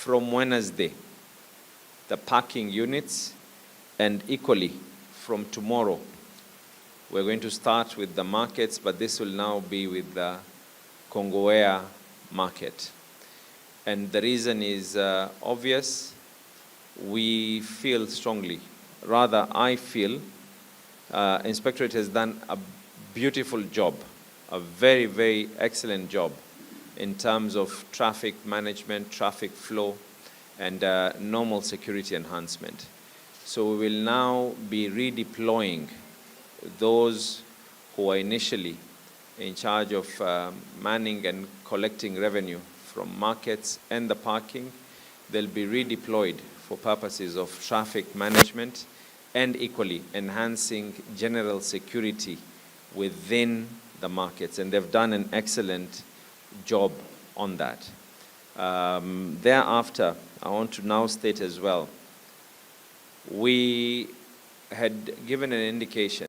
from Wednesday, the parking units, and equally from tomorrow, we're going to start with the markets, but this will now be with the Kongowea market. And the reason is obvious. We feel strongly, rather I feel, Inspectorate has done a beautiful job, a very, very excellent job in terms of traffic management, traffic flow, and normal security enhancement. So we will now be redeploying those who are initially in charge of manning and collecting revenue from markets and the parking. They'll be redeployed for purposes of traffic management and equally enhancing general security within the markets. And they've done an excellent job on that. Thereafter, I want to now state as well, we had given an indication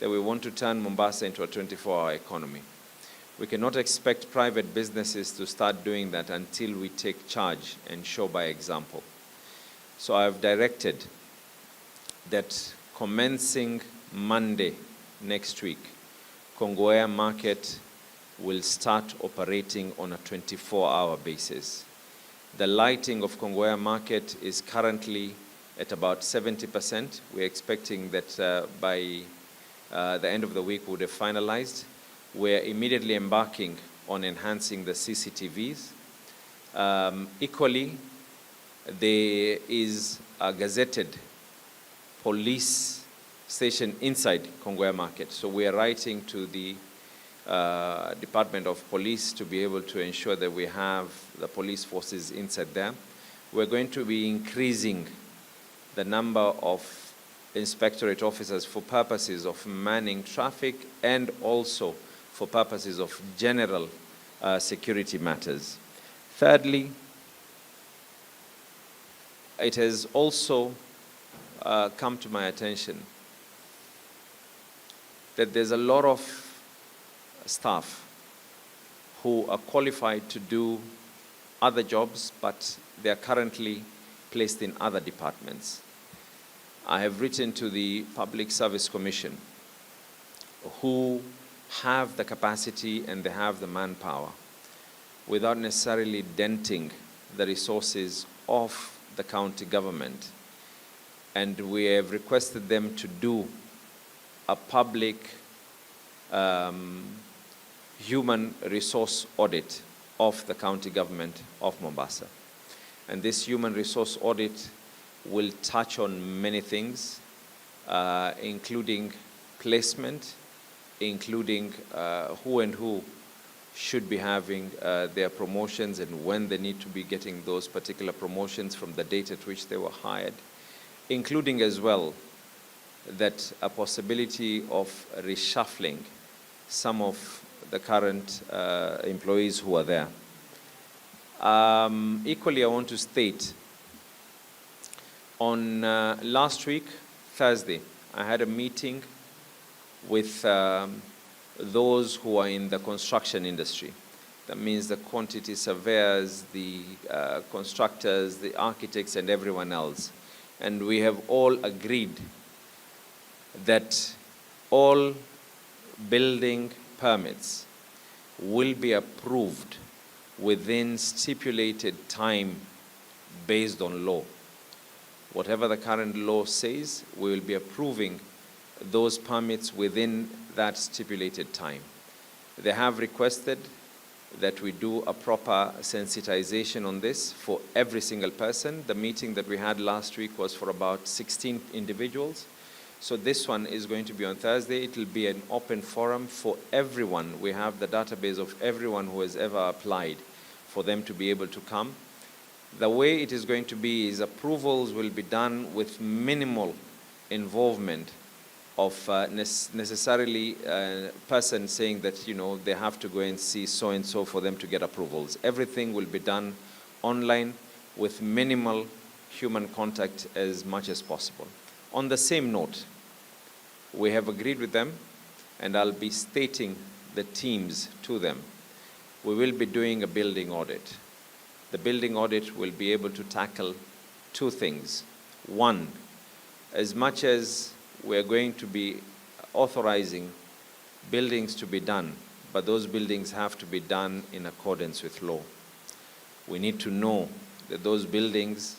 that we want to turn Mombasa into a 24-hour economy. We cannot expect private businesses to start doing that until we take charge and show by example. So I've directed that commencing Monday next week, Kongowea Market will start operating on a 24-hour basis. The lighting of Kongowea Market is currently at about 70%. We're expecting that by the end of the week we would have finalized. We're immediately embarking on enhancing the CCTVs. Equally, there is a gazetted police station inside Kongowea Market. So we are writing to the Department of Police to be able to ensure that we have the police forces inside there. We're going to be increasing the number of inspectorate officers for purposes of manning traffic and also for purposes of general security matters. Thirdly, it has also come to my attention that there's a lot of staff who are qualified to do other jobs, but they are currently placed in other departments. I have written to the Public Service Commission, who have the capacity and they have the manpower without necessarily denting the resources of the county government. And we have requested them to do a public human resource audit of the county government of Mombasa. And this human resource audit will touch on many things, including placement, including who and who should be having their promotions and when they need to be getting those particular promotions from the date at which they were hired, including as well that a possibility of reshuffling some of the current employees who are there. Equally, I want to state, on last week, Thursday, I had a meeting with those who are in the construction industry. That means the quantity surveyors, the constructors, the architects, and everyone else. And we have all agreed that all building permits will be approved within stipulated time based on law. Whatever the current law says, we will be approving those permits within that stipulated time. They have requested that we do a proper sensitization on this for every single person. The meeting that we had last week was for about 16 individuals. So this one is going to be on Thursday. It will be an open forum for everyone. We have the database of everyone who has ever applied for them to be able to come. The way it is going to be is approvals will be done with minimal involvement of necessarily a person saying that, you know, they have to go and see so-and-so for them to get approvals. Everything will be done online with minimal human contact as much as possible. On the same note, we have agreed with them, and I'll be stating the teams to them. We will be doing a building audit. The building audit will be able to tackle two things. One, as much as we're going to be authorizing buildings to be done, but those buildings have to be done in accordance with law. We need to know that those buildings,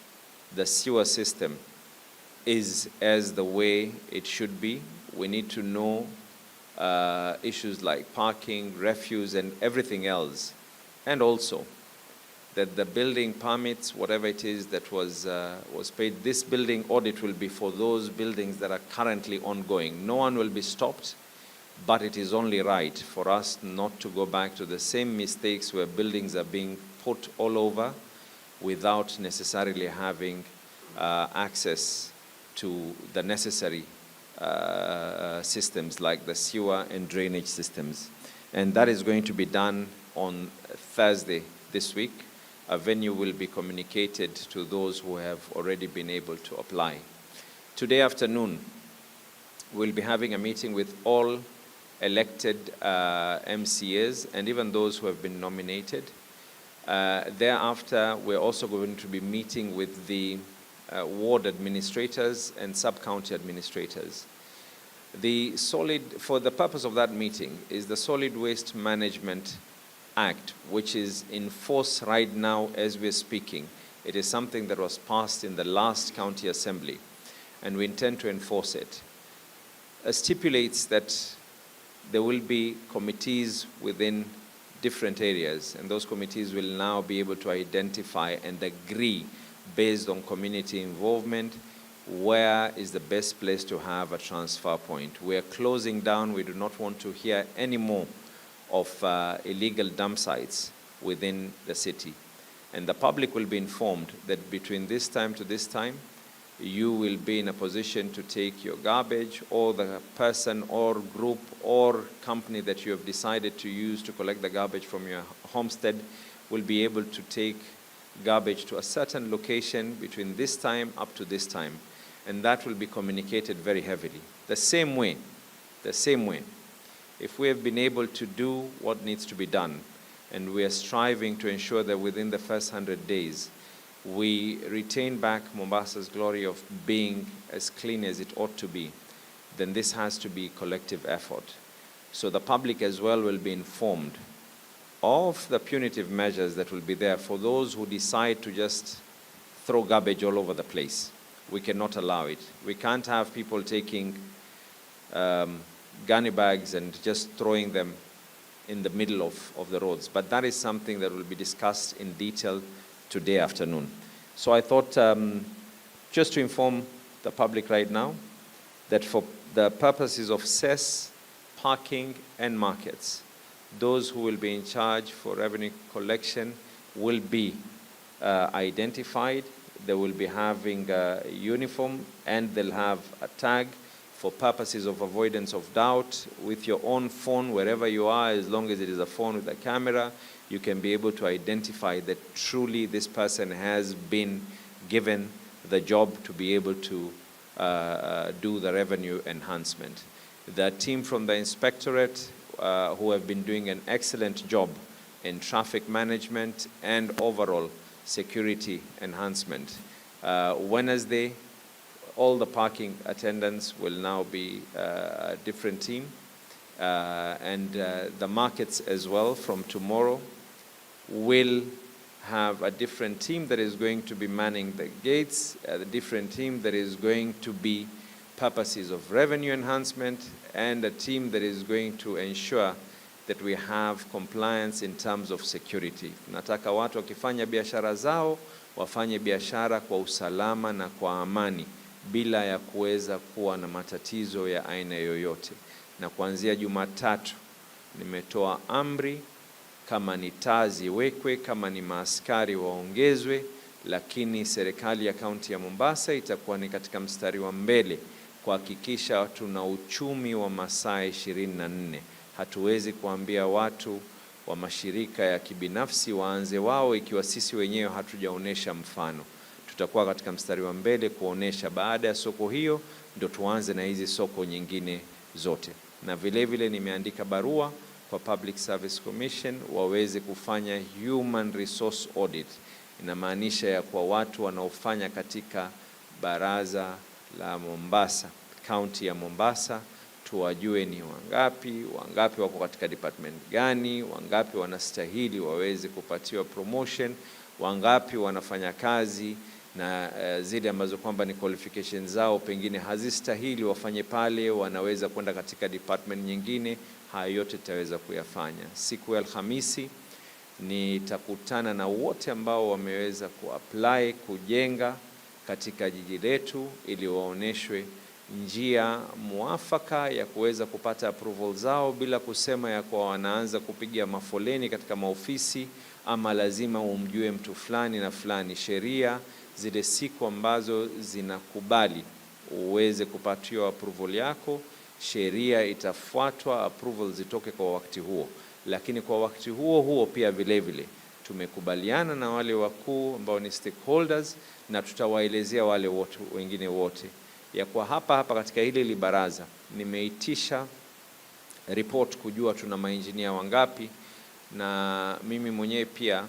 the sewer system is as the way it should be. We need to know issues like parking, refuse, and everything else. And also that the building permits, whatever it is that was paid, this building audit will be for those buildings that are currently ongoing. No one will be stopped, but it is only right for us not to go back to the same mistakes where buildings are being put all over without necessarily having access to the necessary systems like the sewer and drainage systems. And that is going to be done on Thursday this week. A venue will be communicated to those who have already been able to apply. Today afternoon, we'll be having a meeting with all elected MCAs and even those who have been nominated. Thereafter, we're also going to be meeting with the ward administrators and sub-county administrators. For the purpose of that meeting is the Solid Waste Management Act, which is in force right now as we're speaking. It is something that was passed in the last county assembly, and we intend to enforce it. It stipulates that there will be committees within different areas, and those committees will now be able to identify and agree based on community involvement where is the best place to have a transfer point. We are closing down. We do not want to hear any more of illegal dump sites within the city. And the public will be informed that between this time to this time, you will be in a position to take your garbage, or the person or group or company that you have decided to use to collect the garbage from your homestead will be able to take garbage to a certain location between this time up to this time. And that will be communicated very heavily. The same way, if we have been able to do what needs to be done, and we are striving to ensure that within the first 100 days, we retain back Mombasa's glory of being as clean as it ought to be, then this has to be collective effort. So the public as well will be informed of the punitive measures that will be there for those who decide to just throw garbage all over the place. We cannot allow it. We can't have people taking gunny bags and just throwing them in the middle of the roads. But that is something that will be discussed in detail today afternoon. So I thought just to inform the public right now that for the purposes of cess, parking, and markets, those who will be in charge for revenue collection will be identified. They will be having a uniform, and they'll have a tag for purposes of avoidance of doubt. With your own phone, wherever you are, as long as it is a phone with a camera, you can be able to identify that truly this person has been given the job to be able to do the revenue enhancement. The team from the inspectorate who have been doing an excellent job in traffic management and overall security enhancement. Wednesday, all the parking attendants will now be a different team, and the markets as well from tomorrow will have a different team that is going to be manning the gates, a different team that is going to be purposes of revenue enhancement, and a team that is going to ensure that we have compliance in terms of security. Nataka watu wakifanya biashara zao wafanye biashara kwa usalama na kwa amani bila ya kuweza kuwa na matatizo ya aina yoyote. Na kuanzia Jumatatu nimetoa amri, kama ni taa ziwekwe, kama ni maaskari waongezwe, lakini serikali ya kaunti ya Mombasa itakuwa ni katika mstari wa mbele kuhakikisha tuna uchumi wa masaa 24. Hatuwezi kuambia watu wa mashirika ya kibinafsi waanze wao ikiwa sisi wenyewe hatujaonesha mfano. Tutakuwa katika mstari wa mbele kuonesha baada ya soko hiyo ndio tuanze na hizi soko nyingine zote. Na vile vile nimeandika barua kwa Public Service Commission waweze kufanya human resource audit inamaanisha ya kwa watu wanaofanya katika baraza la Mombasa, kaunti ya Mombasa, tuwajue ni wangapi, wangapi wako katika department gani, wangapi wanastahili waweze kupatiwa promotion, wangapi wanafanya kazi na zile ambazo kwamba ni qualifications zao pengine hazistahili wafanye pale, wanaweza kwenda katika department nyingine. Haya yote tutaweza kuyafanya. Siku ya Alhamisi nitakutana na wote ambao wameweza kuapply kujenga katika jiji letu, ili waoneshwe njia muafaka ya kuweza kupata approval zao, bila kusema ya kwa wanaanza kupiga mafoleni katika maofisi, ama lazima umjue mtu fulani na fulani. Sheria zile siku ambazo zinakubali uweze kupatiwa approval yako, sheria itafuatwa, approval zitoke kwa wakati huo. Lakini kwa wakati huo huo pia vile vile tumekubaliana na wale wakuu ambao ni stakeholders, na tutawaelezea wale wote wengine wote ya kwa hapa katika hili baraza nimeitisha report kujua tuna maengineer wangapi, na mimi mwenyewe pia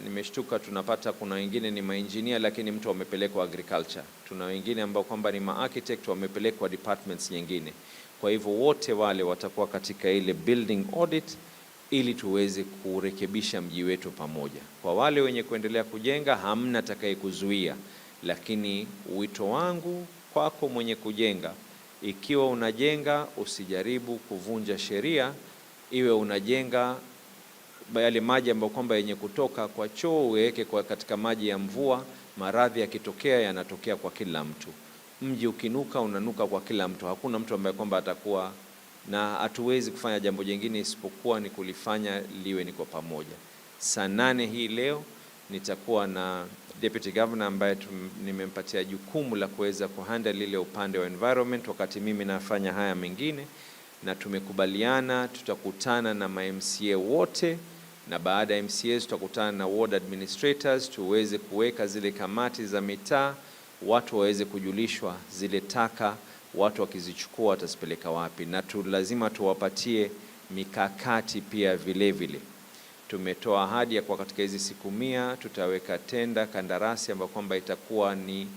nimeshtuka tunapata kuna wengine ni maengineer lakini mtu wamepelekwa agriculture, tuna wengine ambao kwamba ni architect wamepelekwa departments nyingine. Kwa hivyo wote wale watakuwa katika ile building audit ili tuweze kurekebisha mji wetu pamoja. Kwa wale wenye kuendelea kujenga, hamna atakaye kuzuia, lakini wito wangu kwako mwenye kujenga, ikiwa unajenga usijaribu kuvunja sheria, iwe unajenga yale maji ambayo kwamba yenye kutoka kwa choo uweke kwa katika maji ya mvua. Maradhi yakitokea yanatokea kwa kila mtu. Mji ukinuka unanuka kwa kila mtu. Hakuna mtu ambaye kwamba atakuwa na, hatuwezi kufanya jambo jingine isipokuwa ni kulifanya liwe ni kwa pamoja. Saa 8 hii leo nitakuwa na Deputy Governor ambaye nimempatia jukumu la kuweza kuhandle lile upande wa environment wakati mimi nafanya haya mengine, na tumekubaliana tutakutana na MCA wote, na baada ya MCAs tutakutana na ward administrators tuweze kuweka zile kamati za mitaa, watu waweze kujulishwa zile taka watu wakizichukua watazipeleka wapi, na lazima tuwapatie mikakati pia vile vile. Tumetoa ahadi ya kwa katika hizi siku 100 tutaweka tenda kandarasi ambayo kwamba itakuwa ni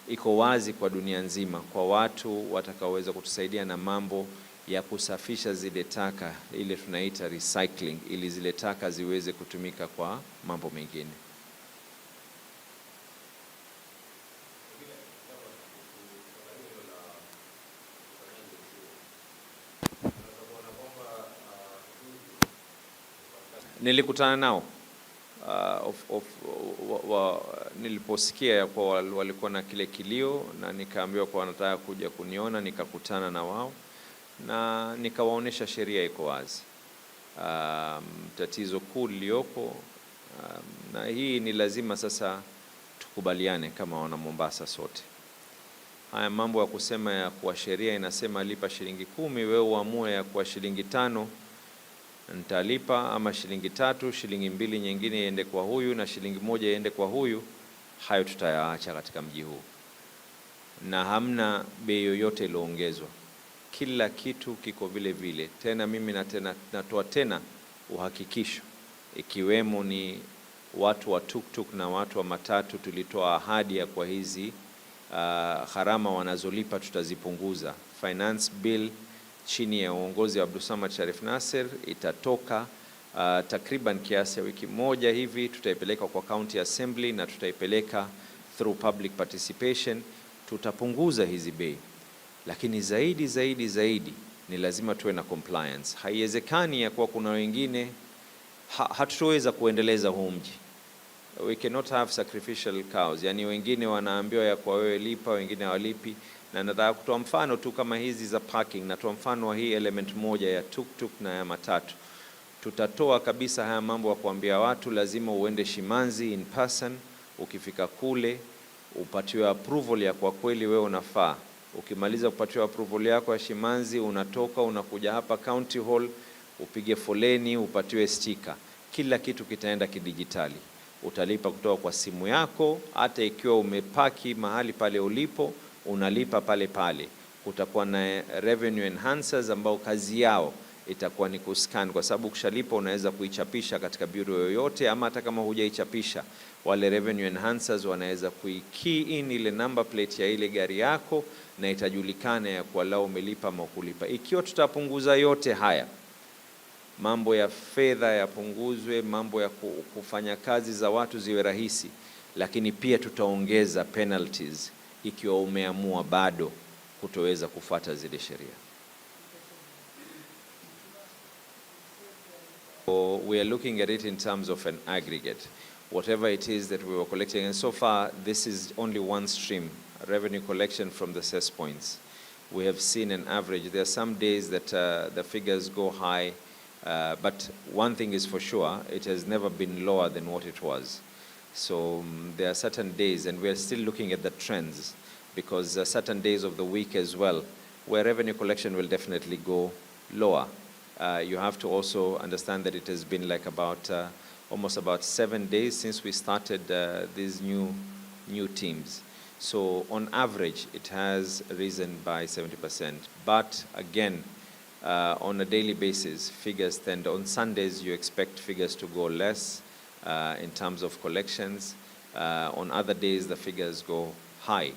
iko wazi kwa dunia nzima kwa watu watakaoweza kutusaidia na mambo ya kusafisha zile taka, ile tunaita recycling, ili zile taka ziweze kutumika kwa mambo mengine. Nilikutana nao niliposikia ya kwa walikuwa na kile kilio, na nikaambiwa kwa wanataka kuja kuniona, nikakutana na wao na nikawaonesha sheria iko wazi. Tatizo kuu lilioko, na hii ni lazima sasa tukubaliane kama wana Mombasa sote. Haya mambo ya kusema ya kwa sheria inasema lipa shilingi 10, wewe uamue ya kwa shilingi 5 nitalipa, ama shilingi 3, shilingi 2 nyingine iende kwa huyu na shilingi 1 iende kwa huyu, hayo tutayaacha katika mji huu, na hamna bei yoyote iliyoongezwa. Kila kitu kiko vile vile. Tena mimi natoa tena uhakikisho, ikiwemo ni watu wa tuktuk na watu wa matatu, tulitoa ahadi ya kwa hizi gharama wanazolipa tutazipunguza. Finance bill chini ya uongozi wa Abdulsamad Sharif Nasser itatoka takriban kiasi ya wiki moja hivi, tutaipeleka kwa county assembly na tutaipeleka through public participation, tutapunguza hizi bei. Lakini zaidi ni lazima tuwe na compliance. Haiwezekani ya kuwa kuna wengine hatutoweza kuendeleza huu mji. We cannot have sacrificial cows. Yani wengine wanaambiwa ya kwa wewe lipa, wengine hawalipi. Na nataka kutoa mfano tu kama hizi za parking, natoa mfano wa hii element moja ya tuktuk na ya matatu. Tutatoa kabisa haya mambo ya kuambia watu lazima uende Shimanzi in person, ukifika kule upatiwe approval ya kwa kweli wewe unafaa. Ukimaliza kupatiwa approval yako ya Shimanzi, unatoka unakuja hapa County Hall, upige foleni, upatiwe sticker. Kila kitu kitaenda kidijitali. Utalipa kutoka kwa simu yako, hata ikiwa umepaki mahali pale ulipo, unalipa pale pale. Kutakuwa na revenue enhancers ambao kazi yao itakuwa ni kuscan, kwa sababu ukishalipa unaweza kuichapisha katika bureau yoyote, ama hata kama hujaichapisha wale revenue enhancers wanaweza key in ile number plate ya ile gari yako na itajulikana ya kwa lao umelipa ama kulipa. Ikiwa tutapunguza yote haya, mambo ya fedha yapunguzwe, mambo ya kufanya kazi za watu ziwe rahisi, lakini pia tutaongeza penalties ikiwa umeamua bado kutoweza kufuata zile sheria. So we are looking at it in terms of an aggregate. Whatever it is that we were collecting, and so far this is only one stream, revenue collection from the cess points. We have seen an average. There are some days that the figures go high, but one thing is for sure, it has never been lower than what it was. So there are certain days, and we are still looking at the trends, because certain days of the week as well, where revenue collection will definitely go lower. You have to also understand that it has been like about almost about 7 days since we started these new teams. So on average, it has risen by 70%. But again, on a daily basis, figures tend, on Sundays, you expect figures to go less in terms of collections. On other days, the figures go high.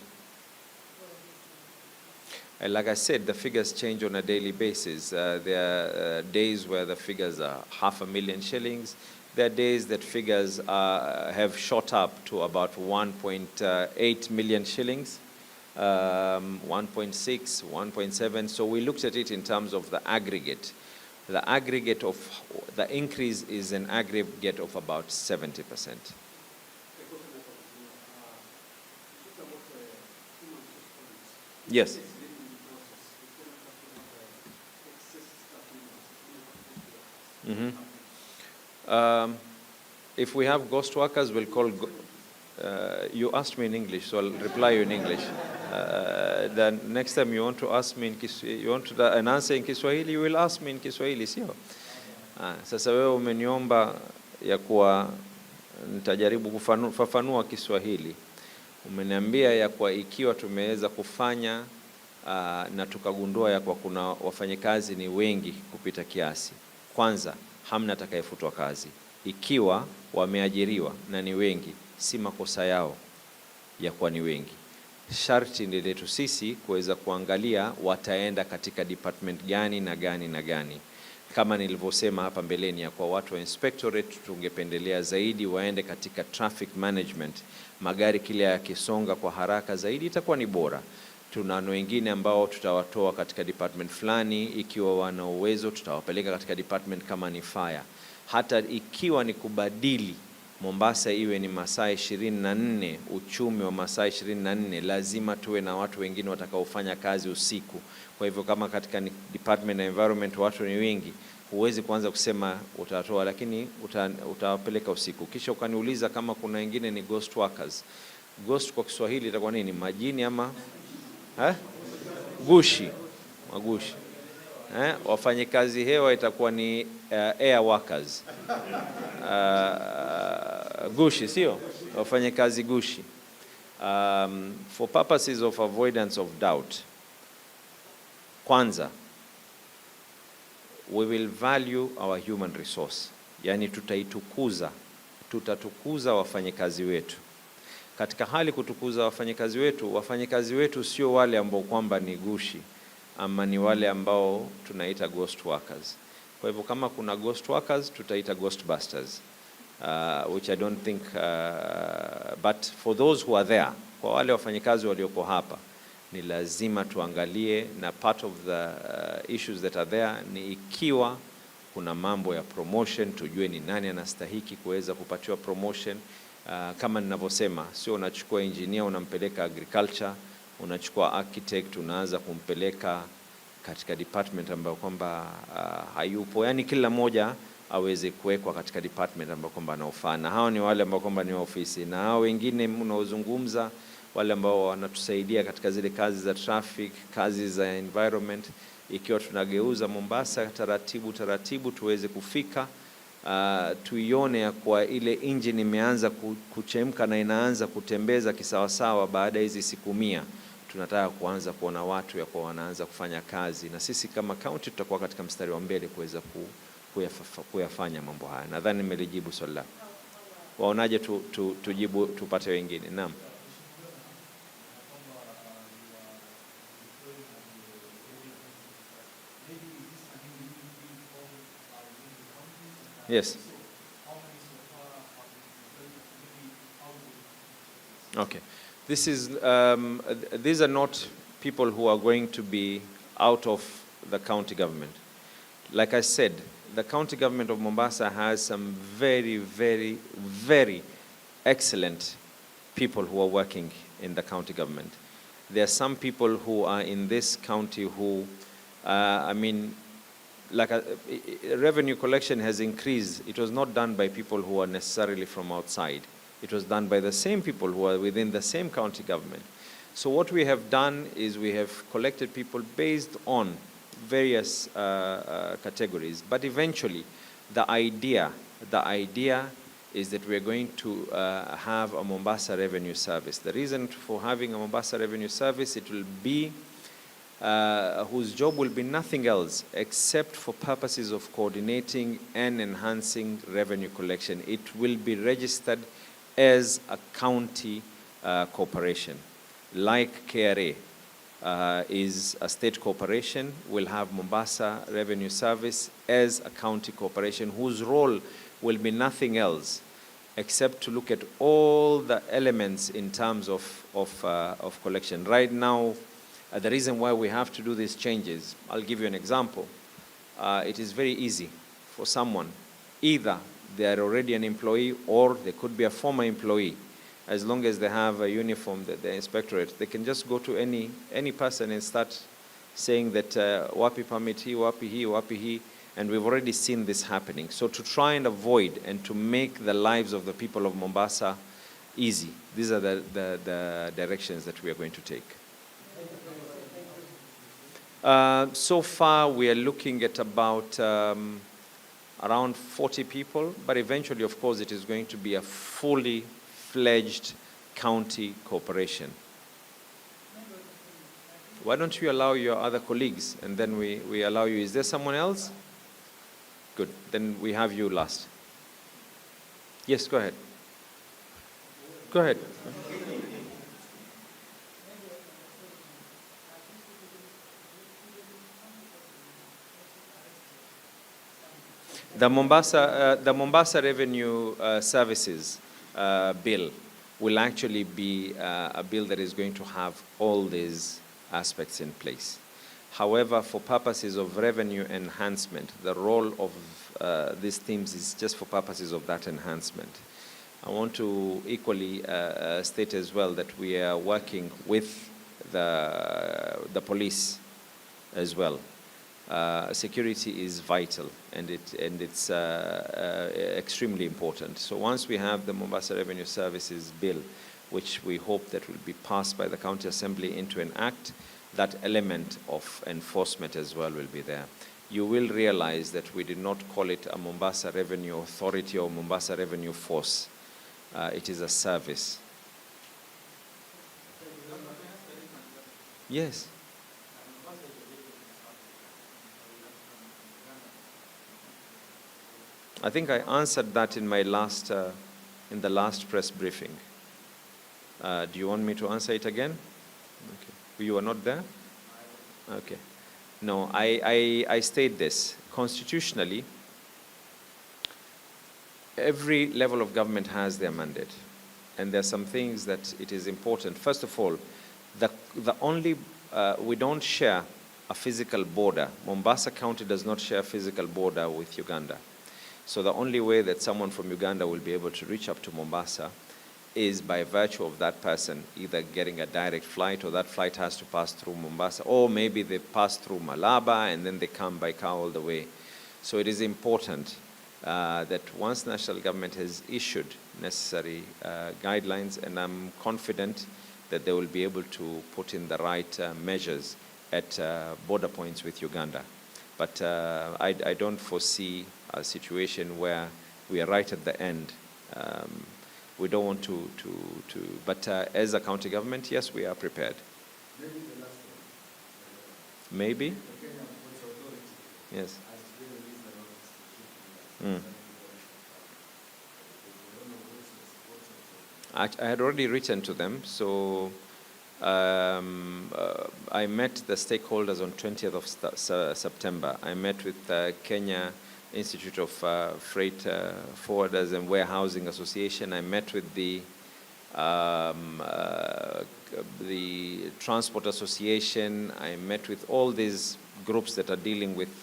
Like I said, the figures change on a daily basis. There are days where the figures are 500,000 shillings. There are days that figures have shot up to about 1.8 million shillings, 1.6, 1.7. So we looked at it in terms of the aggregate. The aggregate of the increase is an aggregate of about 70%. Yes. If we have ghost workers, we'll call. You asked me in English, so I'll reply you in English. The next time you want to ask me an answer in Kiswahili, you will ask me in Kiswahili, sio? Sasa wewe umeniomba ya kuwa nitajaribu kufafanua Kiswahili. Umeniambia ya kuwa ikiwa tumeweza kufanya na tukagundua ya kuwa kuna wafanyakazi ni wengi kupita kiasi, kwanza hamna atakayefutwa kazi. Ikiwa wameajiriwa na ni wengi, si makosa yao ya kuwa ni wengi. Sharti ni letu sisi kuweza kuangalia wataenda katika department gani na gani na gani. Kama nilivyosema hapa mbeleni ya kwa watu wa inspectorate, tungependelea zaidi waende katika traffic management. Magari kile yakisonga kwa haraka zaidi itakuwa ni bora. Tunano wengine ambao tutawatoa katika department fulani, ikiwa wana uwezo tutawapeleka katika department kama ni fire. Hata ikiwa ni kubadili Mombasa iwe ni masaa 24, uchumi wa masaa 24, lazima tuwe na watu wengine watakaofanya kazi usiku. Kwa hivyo kama katika department na environment watu ni wengi, huwezi kuanza kusema utatoa, lakini utawapeleka usiku. Kisha ukaniuliza kama kuna wengine ni ghost workers. Ghost kwa Kiswahili itakuwa nini? Majini ama gushi? Magushi. Wafanyikazi hewa itakuwa ni air workers. Gushi, sio? Wafanyikazi gushi. For purposes of avoidance of doubt, kwanza, we will value our human resource. Yani tutatukuza wafanyikazi wetu. Katika hali kutukuza wafanyikazi wetu sio wale ambao kwamba ni gushi ama ni wale ambao tunaita ghost workers. Kwa hivyo kama kuna ghost workers tutaita ghostbusters, which I don't think, but for those who are there, kwa wale wafanyikazi walioko hapa, ni lazima tuangalie, na part of the issues that are there ni ikiwa kuna mambo ya promotion, tujue ni nani anastahiki kuweza kupatiwa promotion. Kama ninavyosema, sio unachukua engineer unampeleka agriculture, unachukua architect unaanza kumpeleka katika department ambayo kwamba hayupo. Yani kila moja aweze kuwekwa katika department ambayo kwamba anaofaa. Na hao ni wale ambao kwamba ni ofisi, na hao wengine mnaozungumza wale ambao wanatusaidia katika zile kazi za traffic, kazi za environment. Ikiwa tunageuza Mombasa taratibu tuweze kufika, tuione ya kwa ile engine imeanza kuchemka na inaanza kutembeza kisawasawa baada hizi siku 100, tunataka kuanza kuona watu ya kuwa wanaanza kufanya kazi, na sisi kama county tutakuwa katika mstari wa mbele kuweza kuyafanya mambo haya. Nadhani nimelijibu swali lako. Waonaje tujibu tupate wengine? Naam. Yes. Okay. These are not people who are going to be out of the county government. Like I said, the county government of Mombasa has some very, very, very excellent people who are working in the county government. There are some people who are in this county who, revenue collection has increased. It was not done by people who are necessarily from outside. It was done by the same people who are within the same county government. So what we have done is we have collected people based on various categories. But eventually, the idea is that we're going to have a Mombasa Revenue Service. The reason for having a Mombasa Revenue Service, it will be whose job will be nothing else except for purposes of coordinating and enhancing revenue collection. It will be registered as a county corporation. Like KRA is a state corporation, will have Mombasa Revenue Service as a county corporation whose role will be nothing else except to look at all the elements in terms of collection. Right now, the reason why we have to do these changes, I'll give you an example. It is very easy for someone, either they are already an employee or they could be a former employee. As long as they have a uniform, the inspectorate, they can just go to any person and start saying that wapi permit he, wapi he, and we've already seen this happening. So to try and avoid and to make the lives of the people of Mombasa easy, these are the directions that we are going to take. So far, we are looking at about around 40 people, but eventually, of course, it is going to be a fully fledged county corporation. Why don't you allow your other colleagues, and then we allow you. Is there someone else? Good. Then we have you last. Yes, go ahead. Go ahead. The Mombasa Revenue Services bill will actually be a bill that is going to have all these aspects in place. However, for purposes of revenue enhancement, the role of these teams is just for purposes of that enhancement. I want to equally state as well that we are working with the police as well. Security is vital, and it's extremely important. So once we have the Mombasa Revenue Services Bill, which we hope that will be passed by the County Assembly into an act, that element of enforcement as well will be there. You will realize that we did not call it a Mombasa Revenue Authority or Mombasa Revenue Force. It is a service. Yes. I think I answered that in my in the last press briefing. Do you want me to answer it again? Okay. You were not there? Okay. No, I state this. Constitutionally, every level of government has their mandate. And there are some things that it is important. First of all, we don't share a physical border. Mombasa County does not share a physical border with Uganda. So the only way that someone from Uganda will be able to reach up to Mombasa is by virtue of that person either getting a direct flight, or that flight has to pass through Mombasa, or maybe they pass through Malaba and then they come by car all the way. So it is important that once national government has issued necessary guidelines, and I'm confident that they will be able to put in the right measures at border points with Uganda. But I don't foresee a situation where we are right at the end. We don't want but as a county government, yes, we are prepared. Maybe the last one. Maybe? The Kenya Ports Authority Yes. has today released a notice to Mm. shipping I had already written to them, so I met the stakeholders on 20th of September. I met with Kenya Institute of Freight Forwarders and Warehousing Association. I met with the Transport Association. I met with all these groups that are dealing with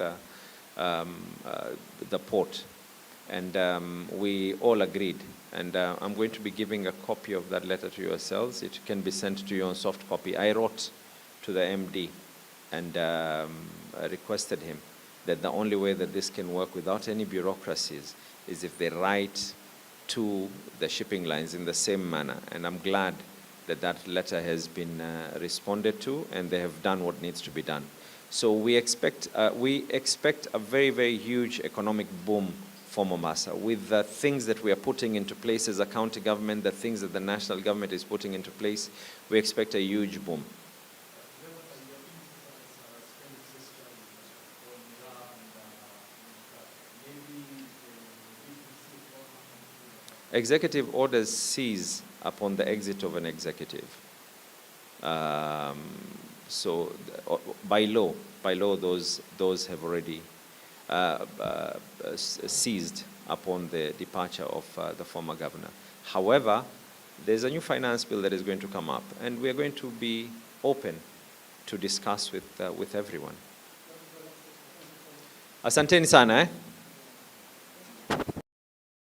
the port, and we all agreed. And I'm going to be giving a copy of that letter to yourselves. It can be sent to you on soft copy. I wrote to the MD and I requested him that the only way that this can work without any bureaucracies is if they write to the shipping lines in the same manner. And I'm glad that that letter has been responded to, and they have done what needs to be done. So we expect a very, very huge economic boom for Mombasa with the things that we are putting into place as a county government, the things that the national government is putting into place. We expect a huge boom. Executive orders cease upon the exit of an executive. So by law, those have already ceased upon the departure of the former governor. However, there's a new finance bill that is going to come up, and we are going to be open to discuss with everyone. Asanteni sana, eh?